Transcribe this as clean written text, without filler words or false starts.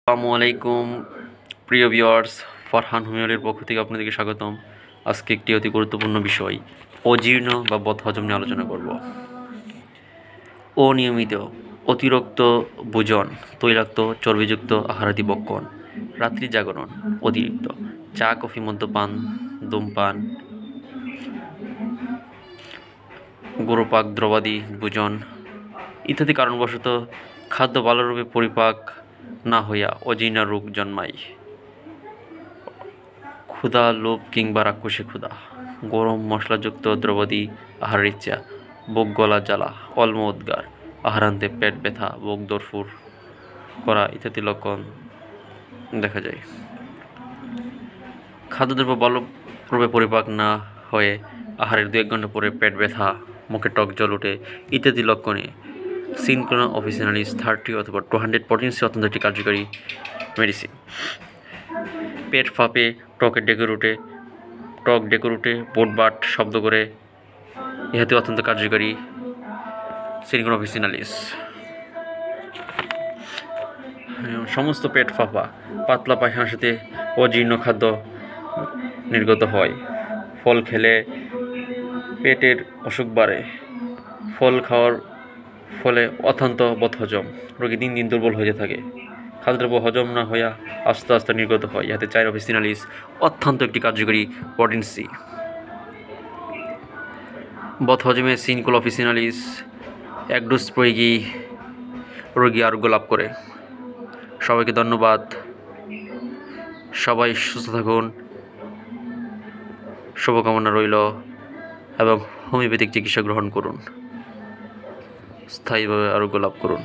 আসসালামু আলাইকুম প্রিয় ভিউয়ার্স, ফরহান হুমায়ুনের পক্ষ থেকে আপনাদেরকে স্বাগতম। আজকে একটি অতি গুরুত্বপূর্ণ বিষয় অজীর্ণ বা বদহজম নিয়ে আলোচনা করব। অনিয়মিত, অতিরিক্ত ভোজন, তৈলাক্ত চর্বিযুক্ত আহারাদি বক্ষণ, রাত্রি জাগরণ, অতিরিক্ত চা কফি মদ্যপান, ধূমপান, গরুপাক দ্রবাদি ভোজন ইত্যাদি কারণবশত খাদ্য ভালোরূপে পরিপাক না হইয়া অজীর্ণ রোগ জন্মায়। ক্ষুধা, লোভ কিংবা রাক্ষসী ক্ষুধা, গরম মশলাযুক্ত দ্রব্যাদি আহারের ইচ্ছা, বুক গলা জ্বালা, অল্প উদ্গার, আহারান্তে পেট ব্যথা, বুক দরফুর করা ইত্যাদি লক্ষণ দেখা যায়। খাদ্যদ্রব্য ভালোরূপে পরিপাক না হয়ে আহারের 2-1 ঘন্টা পরে পেট ব্যথা, মুখে টক জল ওঠে ইত্যাদি লক্ষণে সিনক্লোনা অফিসিনালিস 30 অথবা 200 পটেন্সি অত্যন্ত একটি কার্যকরী মেডিসিন। পেট ফাঁপে, টক ডেকুর উঠে বোটবাট শব্দ করে, ইহাতে অত্যন্ত কার্যকরী সিনক্লোনা অফিসিনালিস। সমস্ত পেট ফাঁপা, পাতলা পায়খানার সাথে অজীর্ণ খাদ্য নির্গত হয়। ফল খেলে পেটের অসুখ বাড়ে। ফল খাওয়ার ফলে অত্যন্ত বদহজম, রোগী দিন দিন দুর্বল হয়ে থাকে। খাদ্যদ্রব্য হজম না হইয়া আস্তে আস্তে নির্গত হয়। ইহাতে চাইর অফিসিনালিস অত্যন্ত একটি কার্যকরী পটেন্সি। বদহজমে সিনক্লোনা অফিসিনালিস 1 ডোজ প্রয়োগী রোগী আরোগ্য লাভ করে। সবাইকে ধন্যবাদ। সবাই সুস্থ থাকুন, শুভকামনা রইল এবং হোমিওপ্যাথিক চিকিৎসা গ্রহণ করুন, স্থায়ীভাবে আরোগ্য লাভ করুন।